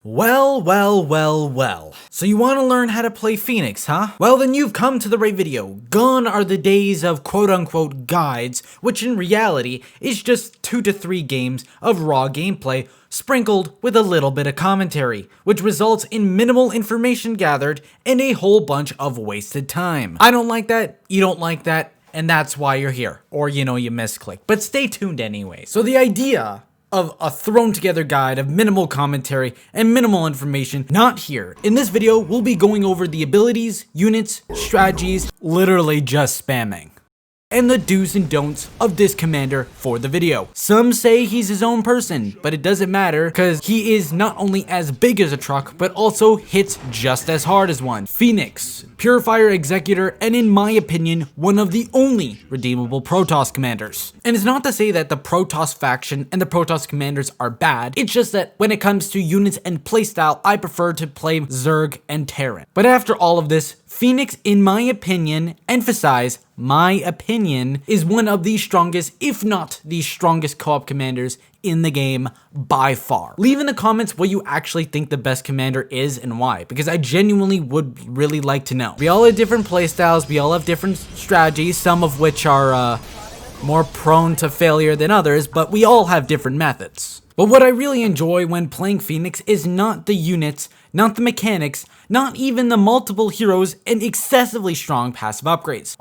Well. So you want to learn how to play Phoenix, huh? Well, then you've come to the right video. Gone are the days of quote-unquote guides, which in reality is just 2 to 3 games of raw gameplay sprinkled with a little bit of commentary, which results in minimal information gathered and a whole bunch of wasted time. I don't like that, you don't like that, and that's why you're here. Or, you misclick. But stay tuned anyway. So the idea of a thrown together guide of minimal commentary and minimal information, not here. In this video, we'll be going over the abilities, units, strategies, literally just spamming, and the do's and don'ts of this commander for the video. Some say he's his own person, but it doesn't matter because he is not only as big as a truck, but also hits just as hard as one. Phoenix, Purifier Executor, and in my opinion, one of the only redeemable Protoss commanders. And it's not to say that the Protoss faction and the Protoss commanders are bad, it's just that when it comes to units and playstyle, I prefer to play Zerg and Terran. But after all of this, Phoenix, in my opinion, emphasize my opinion, is one of the strongest, if not the strongest co-op commanders in the game by far. Leave in the comments what you actually think the best commander is and why, because I genuinely would really like to know. We all have different playstyles, we all have different strategies, some of which are more prone to failure than others, but we all have different methods. But what I really enjoy when playing Phoenix is not the units, not the mechanics, not even the multiple heroes and excessively strong passive upgrades.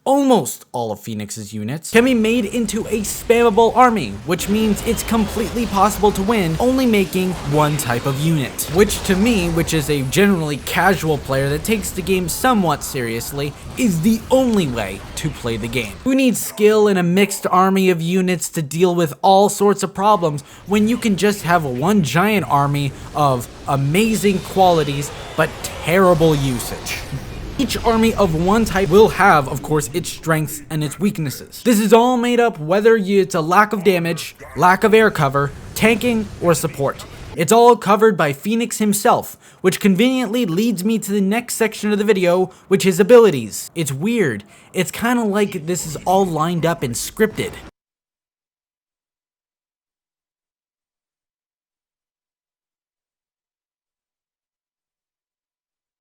Almost all of Phoenix's units can be made into a spammable army, which means it's completely possible to win only making one type of unit. Which to me, which is a generally casual player that takes the game somewhat seriously, is the only way to play the game. Who needs skill in a mixed army of units to deal with all sorts of problems when you can just have one giant army of amazing qualities but terrible usage? Each army of one type will have, of course, its strengths and its weaknesses. This is all made up whether it's a lack of damage, lack of air cover, tanking, or support. It's all covered by Phoenix himself, which conveniently leads me to the next section of the video, which is abilities. It's weird. It's kind of like this is all lined up and scripted.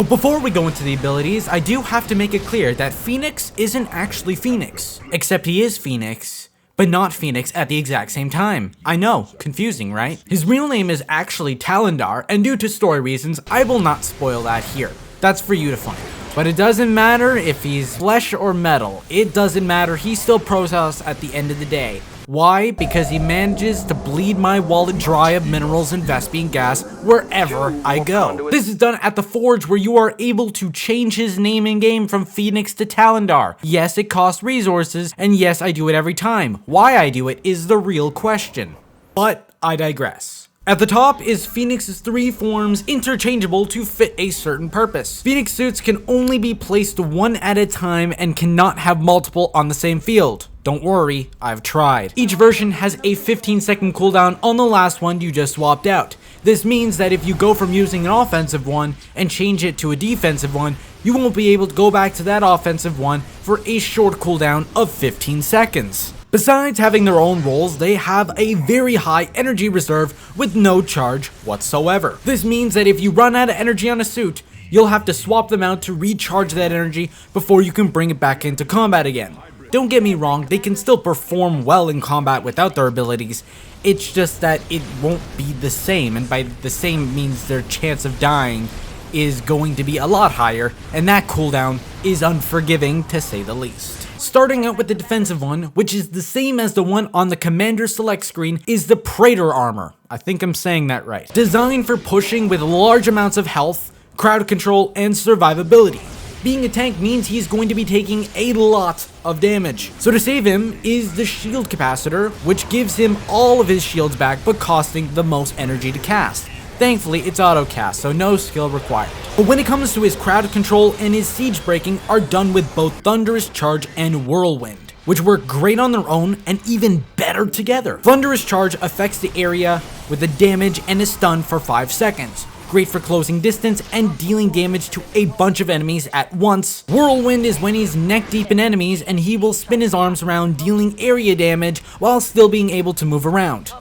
Before we go into the abilities, I do have to make it clear that Phoenix isn't actually Phoenix, except he is Phoenix, but not Phoenix at the exact same time. I know, confusing, right? His real name is actually Talendar, and due to story reasons, I will not spoil that here. That's for you to find. But it doesn't matter if he's flesh or metal, it doesn't matter, he's still Protoss at the end of the day. Why? Because he manages to bleed my wallet dry of minerals and Vespian gas wherever I go. This is done at the Forge, where you are able to change his name in-game from Phoenix to Talendar. Yes, it costs resources, and yes, I do it every time. Why I do it is the real question. But I digress. At the top is Phoenix's 3 forms, interchangeable to fit a certain purpose. Phoenix suits can only be placed one at a time and cannot have multiple on the same field. Don't worry, I've tried. Each version has a 15-second cooldown on the last one you just swapped out. This means that if you go from using an offensive one and change it to a defensive one, you won't be able to go back to that offensive one for a short cooldown of 15 seconds. Besides having their own roles, they have a very high energy reserve with no charge whatsoever. This means that if you run out of energy on a suit, you'll have to swap them out to recharge that energy before you can bring it back into combat again. Don't get me wrong, they can still perform well in combat without their abilities, it's just that it won't be the same, and by the same means their chance of dying is going to be a lot higher, and that cooldown is unforgiving to say the least. Starting out with the defensive one, which is the same as the one on the commander select screen, is the Praetor armor. I think I'm saying that right. Designed for pushing with large amounts of health, crowd control, and survivability. Being a tank means he's going to be taking a lot of damage. So to save him is the shield capacitor, which gives him all of his shields back but costing the most energy to cast. Thankfully, it's auto cast, so no skill required. But when it comes to his crowd control and his siege breaking are done with both Thunderous Charge and Whirlwind, which work great on their own and even better together. Thunderous Charge affects the area with a damage and a stun for 5 seconds. Great for closing distance and dealing damage to a bunch of enemies at once. Whirlwind is when he's neck deep in enemies and he will spin his arms around dealing area damage while still being able to move around.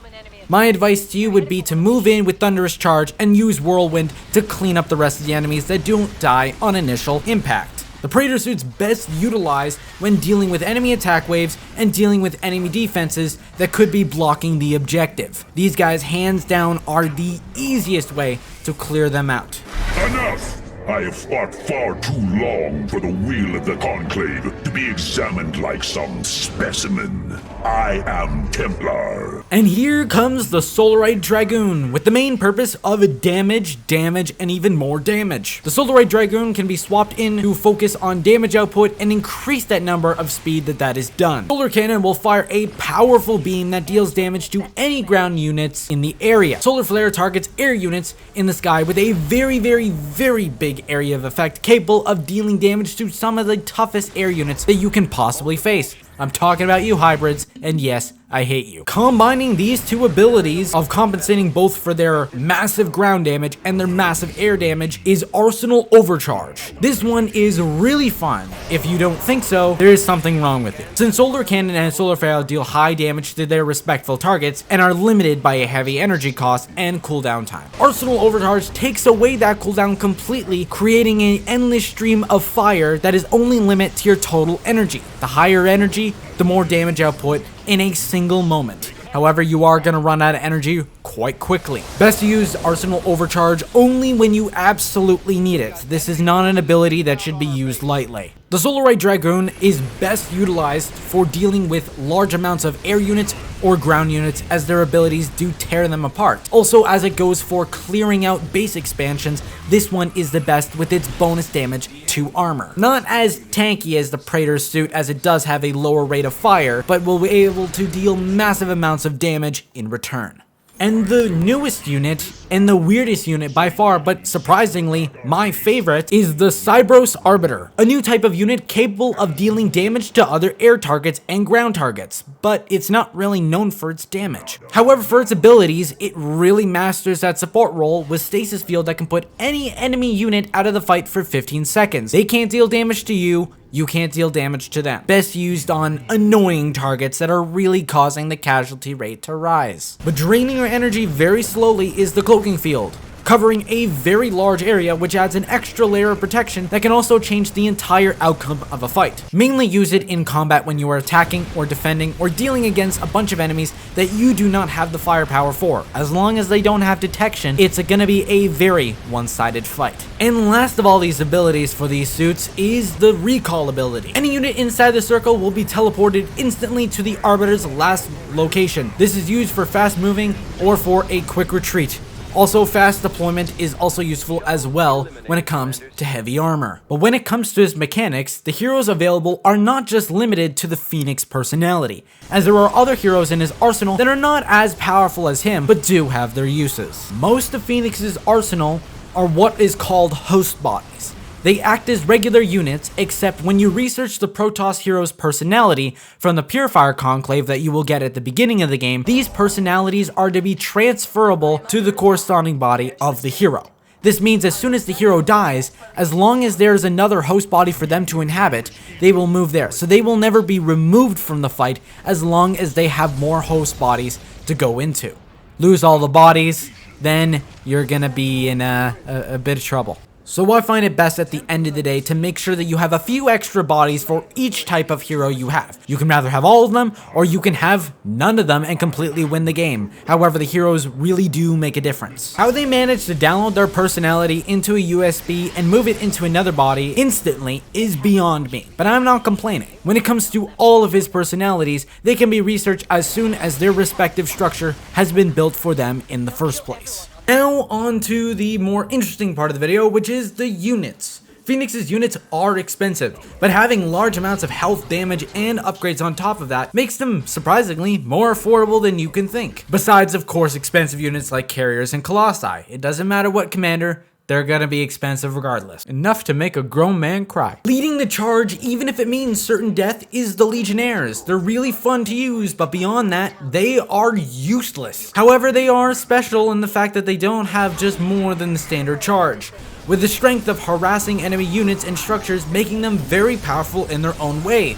My advice to you would be to move in with Thunderous Charge and use Whirlwind to clean up the rest of the enemies that don't die on initial impact. The Praetor suit's best utilized when dealing with enemy attack waves and dealing with enemy defenses that could be blocking the objective. These guys hands down are the easiest way to clear them out. Enough! I have fought far too long for the wheel of the Conclave to be examined like some specimen. I am Templar. And here comes the Solarite Dragoon, with the main purpose of damage, and even more damage. The Solarite Dragoon can be swapped in to focus on damage output and increase that number of speed that is done. Solar Cannon will fire a powerful beam that deals damage to any ground units in the area. Solar Flare targets air units in the sky with a very big area of effect, capable of dealing damage to some of the toughest air units that you can possibly face. I'm talking about you hybrids, and yes, I hate you. Combining these two abilities of compensating both for their massive ground damage and their massive air damage is Arsenal Overcharge. This one is really fun. If you don't think so, there is something wrong with it. Since Solar Cannon and Solar Flare deal high damage to their respective targets and are limited by a heavy energy cost and cooldown time, Arsenal Overcharge takes away that cooldown completely, creating an endless stream of fire that is only limit to your total energy. The higher energy, the more damage output in a single moment. However, you are going to run out of energy quite quickly. Best to use Arsenal Overcharge only when you absolutely need it. This is not an ability that should be used lightly. The Solarite Dragoon is best utilized for dealing with large amounts of air units or ground units, as their abilities do tear them apart. Also, as it goes for clearing out base expansions, this one is the best with its bonus damage to armor. Not as tanky as the Praetor suit, as it does have a lower rate of fire, but will be able to deal massive amounts of damage in return. And the newest unit, and the weirdest unit by far, but surprisingly my favorite, is the Cybros Arbiter, a new type of unit capable of dealing damage to other air targets and ground targets, but it's not really known for its damage. However, for its abilities, it really masters that support role with Stasis Field that can put any enemy unit out of the fight for 15 seconds. They can't deal damage to you, you can't deal damage to them. Best used on annoying targets that are really causing the casualty rate to rise. But draining your energy very slowly is the Cloaking Field, covering a very large area, which adds an extra layer of protection that can also change the entire outcome of a fight. Mainly use it in combat when you are attacking or defending or dealing against a bunch of enemies that you do not have the firepower for. As long as they don't have detection, it's gonna be a very one-sided fight. And last of all these abilities for these suits is the Recall ability. Any unit inside the circle will be teleported instantly to the Arbiter's last location. This is used for fast moving or for a quick retreat. Also, fast deployment is also useful as well when it comes to heavy armor. But when it comes to his mechanics, the heroes available are not just limited to the Phoenix personality, as there are other heroes in his arsenal that are not as powerful as him, but do have their uses. Most of Phoenix's arsenal are what is called host bodies. They act as regular units, except when you research the Protoss hero's personality from the Purifier Conclave that you will get at the beginning of the game, these personalities are to be transferable to the corresponding body of the hero. This means as soon as the hero dies, as long as there's another host body for them to inhabit, they will move there. So they will never be removed from the fight as long as they have more host bodies to go into. Lose all the bodies, then you're gonna be in a bit of trouble. So I find it best at the end of the day to make sure that you have a few extra bodies for each type of hero you have. You can either have all of them, or you can have none of them and completely win the game. However, the heroes really do make a difference. How they manage to download their personality into a USB and move it into another body instantly is beyond me, but I'm not complaining. When it comes to all of his personalities, they can be researched as soon as their respective structure has been built for them in the first place. Now on to the more interesting part of the video, which is the units. Phoenix's units are expensive, but having large amounts of health, damage, and upgrades on top of that makes them, surprisingly, more affordable than you can think. Besides, of course, expensive units like carriers and colossi. It doesn't matter what commander, they're gonna be expensive regardless. Enough to make a grown man cry. Leading the charge, even if it means certain death, is the Legionnaires. They're really fun to use, but beyond that, they are useless. However, they are special in the fact that they don't have just more than the standard charge, with the strength of harassing enemy units and structures making them very powerful in their own way.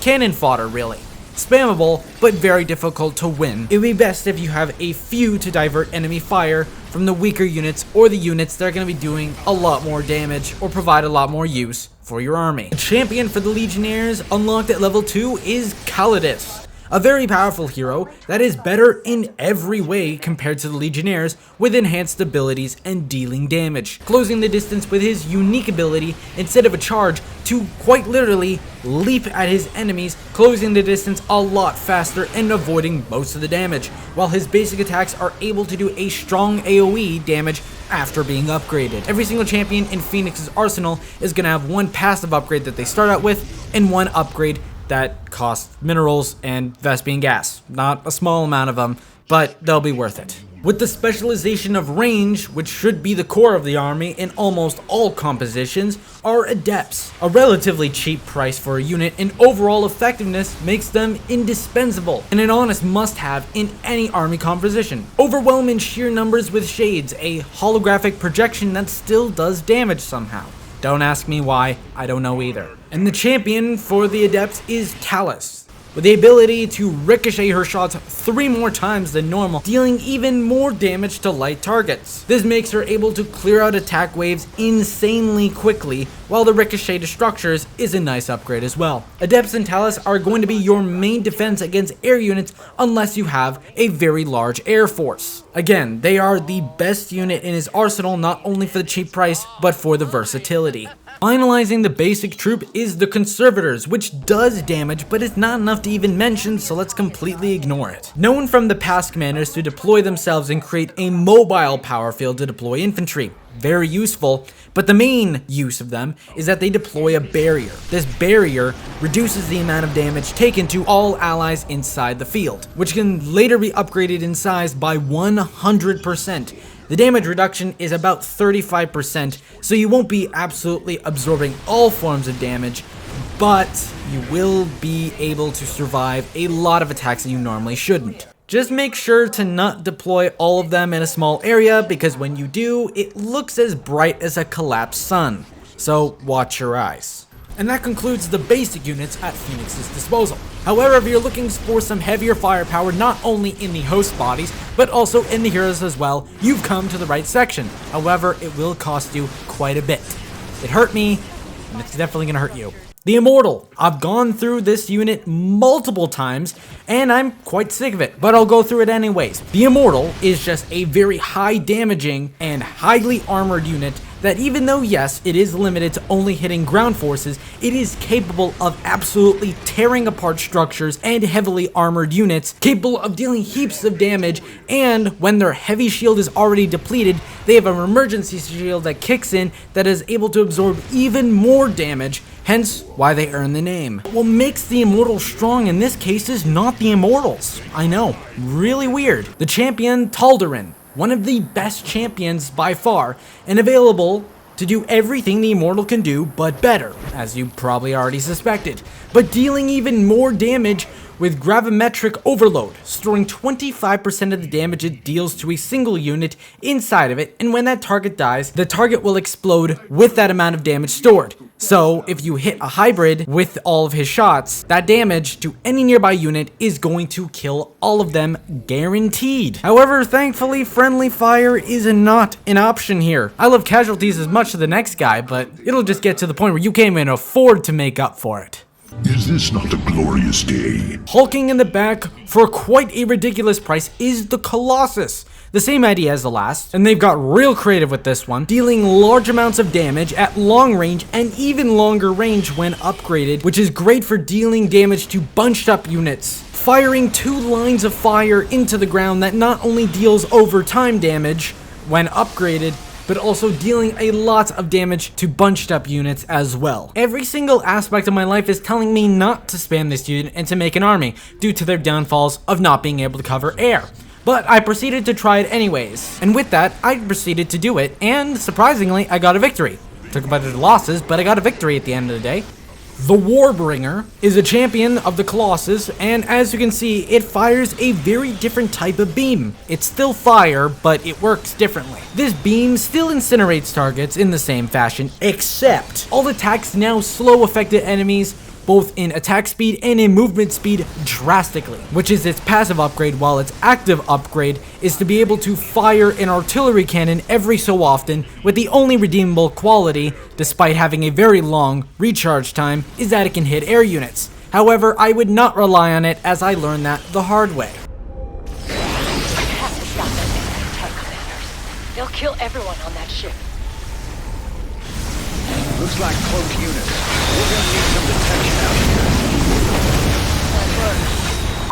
Cannon fodder, really. Spammable, but very difficult to win. It would be best if you have a few to divert enemy fire from the weaker units or the units that are going to be doing a lot more damage or provide a lot more use for your army. The champion for the Legionnaires unlocked at level 2 is Calidus, a very powerful hero that is better in every way compared to the Legionnaires, with enhanced abilities and dealing damage, closing the distance with his unique ability instead of a charge to quite literally leap at his enemies, closing the distance a lot faster and avoiding most of the damage, while his basic attacks are able to do a strong AoE damage after being upgraded. Every single champion in Fenix's arsenal is going to have one passive upgrade that they start out with and one upgrade that costs minerals and Vespian gas. Not a small amount of them, but they'll be worth it. With the specialization of range, which should be the core of the army in almost all compositions, are adepts. A relatively cheap price for a unit and overall effectiveness makes them indispensable and an honest must-have in any army composition. Overwhelm in sheer numbers with shades, a holographic projection that still does damage somehow. Don't ask me why, I don't know either. And the champion for the adepts is Talus, with the ability to ricochet her shots 3 more times than normal, dealing even more damage to light targets. This makes her able to clear out attack waves insanely quickly, while the ricochet to structures is a nice upgrade as well. Adepts and Talus are going to be your main defense against air units unless you have a very large air force. Again, they are the best unit in his arsenal, not only for the cheap price, but for the versatility. Finalizing the basic troop is the Conservators, which does damage, but it's not enough to even mention, so let's completely ignore it. Known from the past commanders to deploy themselves and create a mobile power field to deploy infantry. Very useful, but the main use of them is that they deploy a barrier. This barrier reduces the amount of damage taken to all allies inside the field, which can later be upgraded in size by 100%. The damage reduction is about 35%, so you won't be absolutely absorbing all forms of damage, but you will be able to survive a lot of attacks that you normally shouldn't. Just make sure to not deploy all of them in a small area, because when you do, it looks as bright as a collapsed sun. So watch your eyes. And that concludes the basic units at Fenix's disposal. However, if you're looking for some heavier firepower, not only in the host bodies, but also in the heroes as well, you've come to the right section. However, it will cost you quite a bit. It hurt me, and it's definitely gonna hurt you. The Immortal. I've gone through this unit multiple times, and I'm quite sick of it, but I'll go through it anyways. The Immortal is just a very high damaging and highly armored unit that, even though yes, it is limited to only hitting ground forces, it is capable of absolutely tearing apart structures and heavily armored units, capable of dealing heaps of damage, and when their heavy shield is already depleted, they have an emergency shield that kicks in that is able to absorb even more damage, hence why they earn the name. What makes the Immortal strong in this case is not the Immortals. I know, really weird. The champion Tal'Darim, one of the best champions by far, and available to do everything the Immortal can do, but better, as you probably already suspected, but dealing even more damage with gravimetric overload, storing 25% of the damage it deals to a single unit inside of it, and when that target dies, the target will explode with that amount of damage stored. So if you hit a hybrid with all of his shots, that damage to any nearby unit is going to kill all of them, guaranteed. However, thankfully, friendly fire is not an option here. I love casualties as much as the next guy, but it'll just get to the point where you can't even afford to make up for it. Is this not a glorious day? Hulking in the back for quite a ridiculous price is the Colossus. The same idea as the last, and they've got real creative with this one, dealing large amounts of damage at long range and even longer range when upgraded, which is great for dealing damage to bunched up units. Firing 2 lines of fire into the ground that not only deals over time damage when upgraded, but also dealing a lot of damage to bunched up units as well. Every single aspect of my life is telling me not to spam this unit and to make an army, due to their downfalls of not being able to cover air. But I proceeded to try it anyways, and with that, I proceeded to do it, and surprisingly, I got a victory. Took a bunch of losses, but I got a victory at the end of the day. The Warbringer is a champion of the Colossus, and as you can see, it fires a very different type of beam. It's still fire, but it works differently. This beam still incinerates targets in the same fashion, except all attacks now slow affected enemies both in attack speed and in movement speed drastically, which is its passive upgrade, while its active upgrade is to be able to fire an artillery cannon every so often, with the only redeemable quality, despite having a very long recharge time, is that it can hit air units. However, I would not rely on it, as I learned that the hard way. I have to stop those anti-tank commanders. They'll kill everyone on that ship. Looks like cloaked units. We're gonna need some detection out here.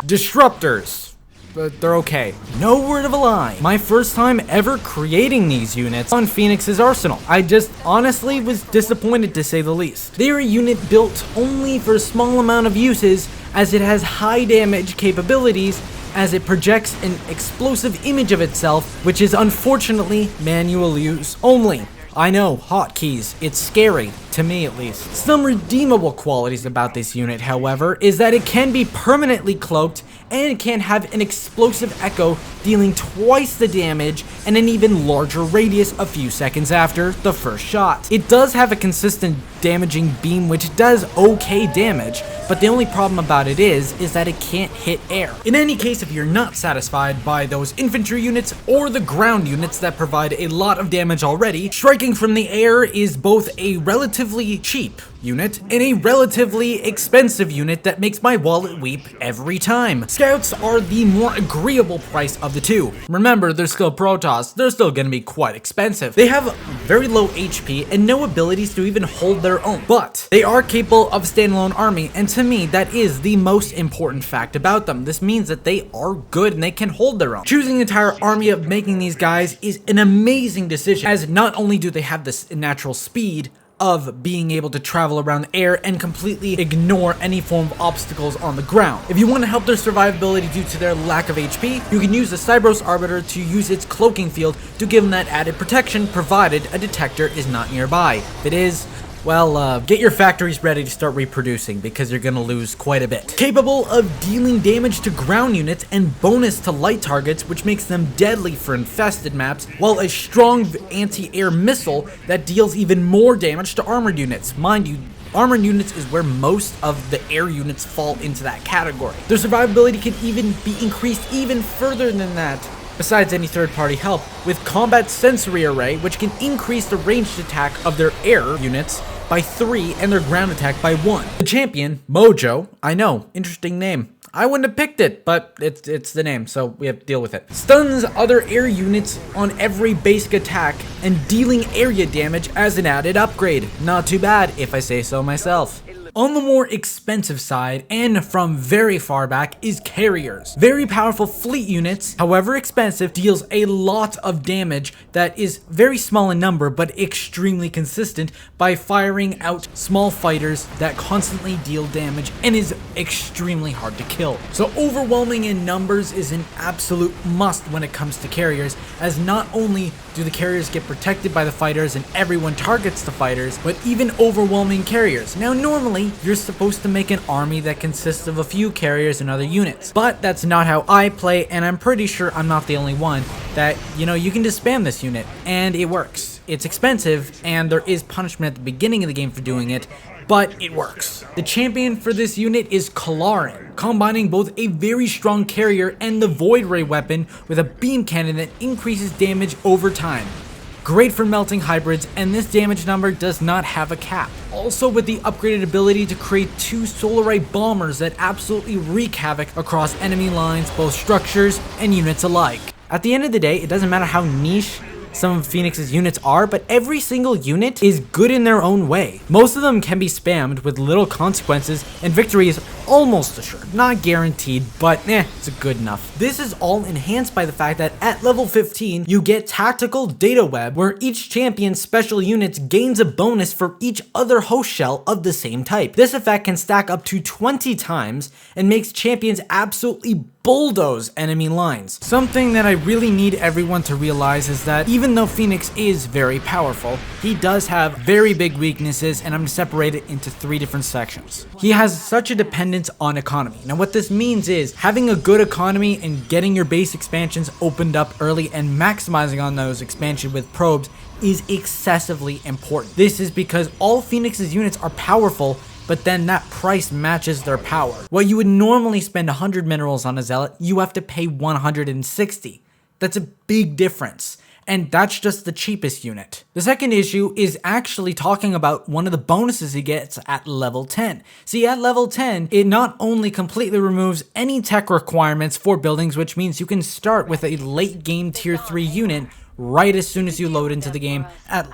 Disruptors. But they're okay. No word of a lie. My first time ever creating these units on Fenix's arsenal. I just honestly was disappointed, to say the least. They're a unit built only for a small amount of uses, as it has high damage capabilities, as it projects an explosive image of itself, which is unfortunately manual use only. I know, hotkeys, it's scary, to me at least. Some redeemable qualities about this unit, however, is that it can be permanently cloaked, and it can have an explosive echo dealing twice the damage and an even larger radius a few seconds after the first shot. It does have a consistent damaging beam which does okay damage, but the only problem about it is that it can't hit air. In any case, if you're not satisfied by those infantry units or the ground units that provide a lot of damage already, striking from the air is both a relatively cheap unit and a relatively expensive unit that makes my wallet weep every time. Scouts are the more agreeable price of the two. Remember, they're still Protoss, they're still gonna be quite expensive. They have very low HP and no abilities to even hold their own, but they are capable of standalone army, and to me, that is the most important fact about them. This means that they are good and they can hold their own. Choosing an entire army of making these guys is an amazing decision, as not only do they have this natural speed of being able to travel around the air and completely ignore any form of obstacles on the ground. If you want to help their survivability due to their lack of HP, you can use the Cyberus Arbiter to use its cloaking field to give them that added protection, provided a detector is not nearby. If it is, well, get your factories ready to start reproducing, because you're gonna lose quite a bit. Capable of dealing damage to ground units and bonus to light targets, which makes them deadly for infested maps, while a strong anti-air missile that deals even more damage to armored units. Mind you, armored units is where most of the air units fall into that category. Their survivability can even be increased even further than that, besides any third-party help, with Combat Sensory Array, which can increase the ranged attack of their air units by 3 and their ground attack by 1. The champion, Mojo, I know, interesting name. I wouldn't have picked it, but it's the name, so we have to deal with it. Stuns other air units on every basic attack and dealing area damage as an added upgrade. Not too bad, if I say so myself. On the more expensive side, and from very far back, is carriers. Very powerful fleet units, however expensive, deals a lot of damage that is very small in number but extremely consistent by firing out small fighters that constantly deal damage and is extremely hard to kill. So overwhelming in numbers is an absolute must when it comes to carriers, as not only do the carriers get protected by the fighters and everyone targets the fighters, but even overwhelming carriers. Now normally, you're supposed to make an army that consists of a few carriers and other units, but that's not how I play, and I'm pretty sure I'm not the only one that, you can just spam this unit, and it works. It's expensive, and there is punishment at the beginning of the game for doing it, but it works. The champion for this unit is Kalarin, combining both a very strong carrier and the Void Ray weapon with a beam cannon that increases damage over time. Great for melting hybrids, and this damage number does not have a cap. Also with the upgraded ability to create 2 Solar Ray bombers that absolutely wreak havoc across enemy lines, both structures and units alike. At the end of the day, it doesn't matter how niche some of Fenix's units are, but every single unit is good in their own way. Most of them can be spammed with little consequences, and victory is almost assured. Not guaranteed, but it's good enough. This is all enhanced by the fact that at level 15, you get Tactical Data Web, where each champion's special units gains a bonus for each other host shell of the same type. This effect can stack up to 20 times and makes champions absolutely bulldoze enemy lines. Something that I really need everyone to realize is that even though Fenix is very powerful, he does have very big weaknesses, and I'm going to separate it into 3 different sections. He has such a dependence on economy. Now what this means is having a good economy and getting your base expansions opened up early and maximizing on those expansion with probes is excessively important. This is because all Fenix's units are powerful but then that price matches their power. What you would normally spend 100 minerals on a Zealot, you have to pay 160. That's a big difference. And that's just the cheapest unit. The second issue is actually talking about one of the bonuses he gets at level 10. See, at level 10, it not only completely removes any tech requirements for buildings, which means you can start with a late game tier 3 unit right as soon as you load into the game,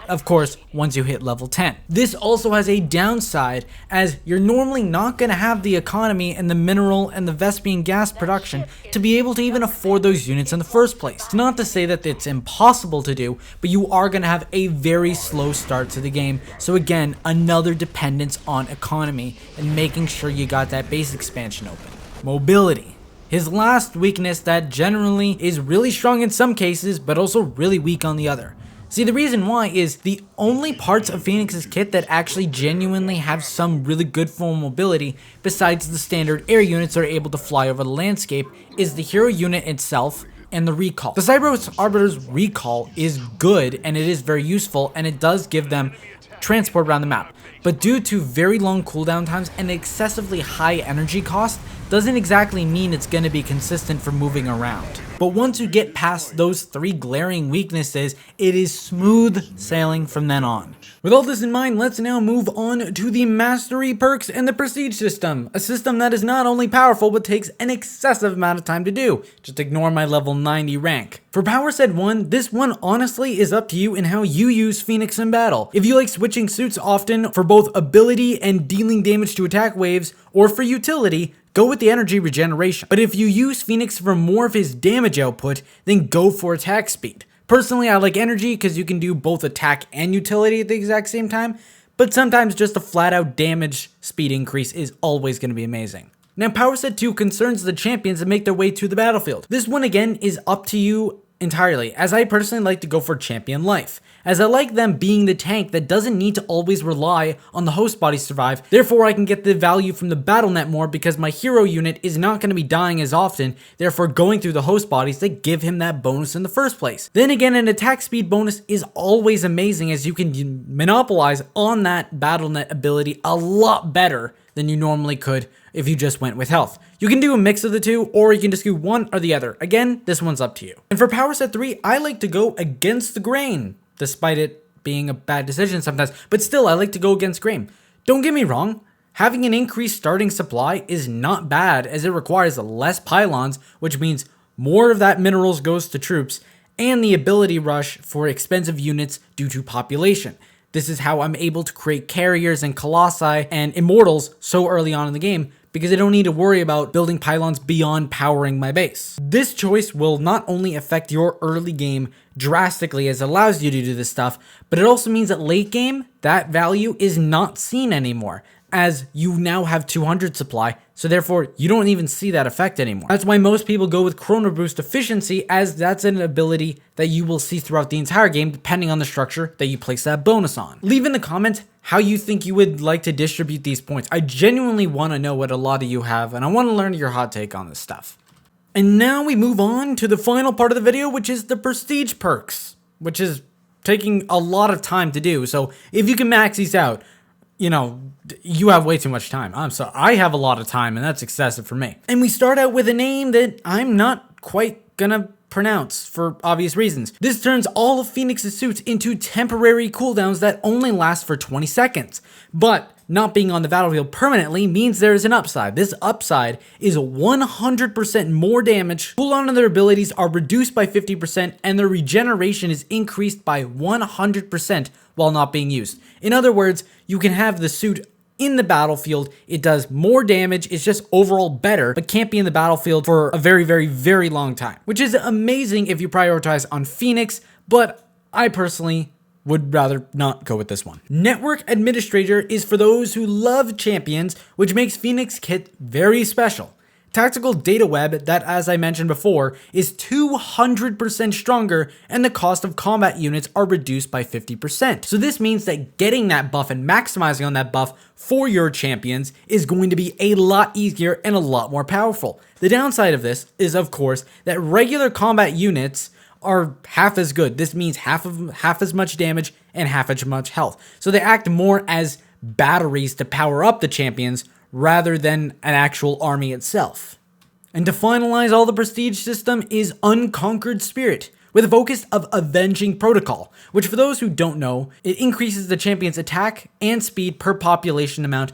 of course, once you hit level 10. This also has a downside, as you're normally not going to have the economy and the mineral and the Vespian gas production to be able to even afford those units in the first place. It's not to say that it's impossible to do, but you are going to have a very slow start to the game, so again, another dependence on economy and making sure you got that base expansion open. Mobility. His last weakness that generally is really strong in some cases, but also really weak on the other. See, the reason why is the only parts of Fenix's kit that actually genuinely have some really good full mobility, besides the standard air units that are able to fly over the landscape, is the hero unit itself and the recall. The Cyber's Arbiter's recall is good and it is very useful, and it does give them transport around the map. But due to very long cooldown times and excessively high energy cost, doesn't exactly mean it's going to be consistent for moving around. But once you get past those 3 glaring weaknesses, it is smooth sailing from then on. With all this in mind, let's now move on to the mastery perks and the prestige system. A system that is not only powerful, but takes an excessive amount of time to do. Just ignore my level 90 rank. For Power Set 1, this one honestly is up to you and how you use Fenix in battle. If you like switching suits often for both ability and dealing damage to attack waves, or for utility, go with the energy regeneration. But if you use Fenix for more of his damage output, then go for attack speed. Personally, I like energy because you can do both attack and utility at the exact same time, but sometimes just a flat out damage speed increase is always going to be amazing. Now, Power Set 2 concerns the champions that make their way to the battlefield. This one again is up to you entirely, as I personally like to go for champion life, as I like them being the tank that doesn't need to always rely on the host body to survive. Therefore, I can get the value from the battle net more because my hero unit is not going to be dying as often, therefore going through the host bodies that give him that bonus in the first place. Then again, an attack speed bonus is always amazing, as you can monopolize on that battle net ability a lot better than you normally could if you just went with health. You can do a mix of the two, or you can just do one or the other. Again, this one's up to you. And for Power Set 3, I like to go against the grain, despite it being a bad decision sometimes, but still I like to go against grain. Don't get me wrong, having an increased starting supply is not bad, as it requires less pylons, which means more of that minerals goes to troops, and the ability rush for expensive units due to population. This is how I'm able to create carriers and colossi and immortals so early on in the game, because I don't need to worry about building pylons beyond powering my base. This choice will not only affect your early game drastically, as it allows you to do this stuff, but it also means that late game, that value is not seen anymore, as you now have 200 supply, so therefore you don't even see that effect anymore. That's why most people go with Chrono Boost Efficiency, as that's an ability that you will see throughout the entire game depending on the structure that you place that bonus on. Leave in the comments how you think you would like to distribute these points. I genuinely want to know what a lot of you have, and I want to learn your hot take on this stuff. And now we move on to the final part of the video, which is the prestige perks, which is taking a lot of time to do. So if you can max these out, you know, you have way too much time. I'm sorry, I have a lot of time, and that's excessive for me. And we start out with a name that I'm not quite gonna pronounce for obvious reasons. This turns all of Fenix's suits into temporary cooldowns that only last for 20 seconds. But not being on the battlefield permanently means there is an upside. This upside is 100% more damage. Cooldown of their abilities are reduced by 50%, and their regeneration is increased by 100% while not being used. In other words, you can have the suit in the battlefield, it does more damage, it's just overall better, but can't be in the battlefield for a very, very, very long time, which is amazing if you prioritize on Fenix, but I personally would rather not go with this one. Network Administrator is for those who love champions, which makes Fenix kit very special. Tactical Data Web that, as I mentioned before, is 200% stronger, and the cost of combat units are reduced by 50%. So this means that getting that buff and maximizing on that buff for your champions is going to be a lot easier and a lot more powerful. The downside of this is, of course, that regular combat units are half as good. This means half as much damage and half as much health. So they act more as batteries to power up the champions rather than an actual army itself. And to finalize all the prestige system is Unconquered Spirit, with a focus of Avenging Protocol, which for those who don't know, it increases the champion's attack and speed per population amount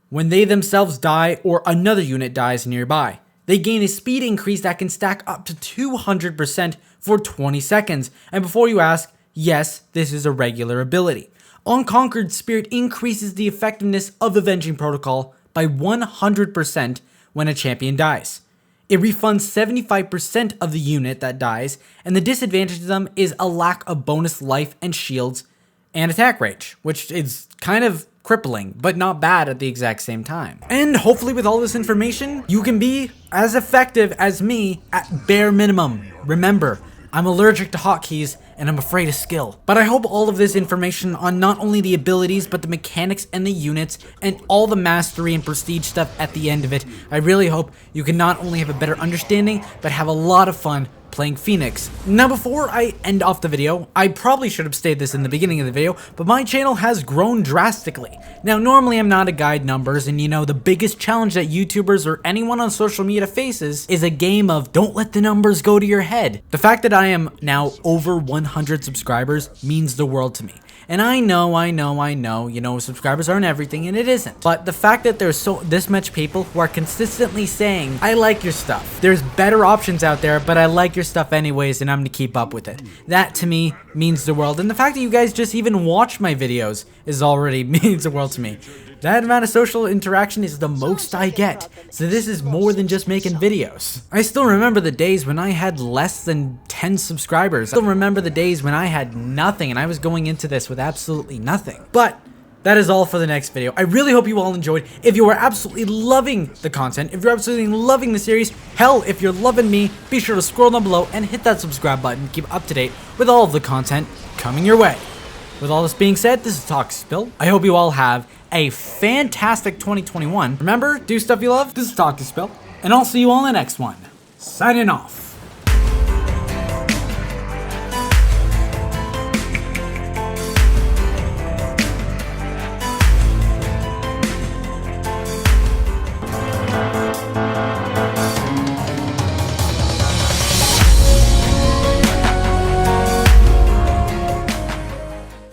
when they themselves die or another unit dies nearby. They gain a speed increase that can stack up to 200% for 20 seconds, and before you ask, yes, this is a regular ability. Unconquered Spirit increases the effectiveness of Avenging Protocol by 100% when a champion dies. It refunds 75% of the unit that dies, and the disadvantage to them is a lack of bonus life and shields and attack range, which is kind of crippling, but not bad at the exact same time. And hopefully with all this information, you can be as effective as me at bare minimum. Remember, I'm allergic to hotkeys and I'm afraid of skill. But I hope all of this information on not only the abilities, but the mechanics and the units and all the mastery and prestige stuff at the end of it, I really hope you can not only have a better understanding, but have a lot of fun playing Fenix. Now before I end off the video, I probably should have stated this in the beginning of the video, but my channel has grown drastically. Now normally I'm not a guide numbers, and you know the biggest challenge that YouTubers or anyone on social media faces is a game of don't let the numbers go to your head. The fact that I am now over 100 subscribers means the world to me. And I know, you know, subscribers aren't everything, and it isn't. But the fact that there's this much people who are consistently saying, I like your stuff. There's better options out there, but I like your stuff anyways, and I'm gonna keep up with it. That to me means the world. And the fact that you guys just even watch my videos is already means the world to me. That amount of social interaction is the most I get. So this is more than just making videos. I still remember the days when I had less than 10 subscribers. I still remember the days when I had nothing and I was going into this with absolutely nothing. But that is all for the next video. I really hope you all enjoyed. If you are absolutely loving the content, if you're absolutely loving the series, hell, if you're loving me, be sure to scroll down below and hit that subscribe button to keep up to date with all of the content coming your way. With all this being said, this is ToxicSpill. I hope you all have a fantastic 2021. Remember, do stuff you love. This is ToxicSpill, and I'll see you all in the next one. Signing off.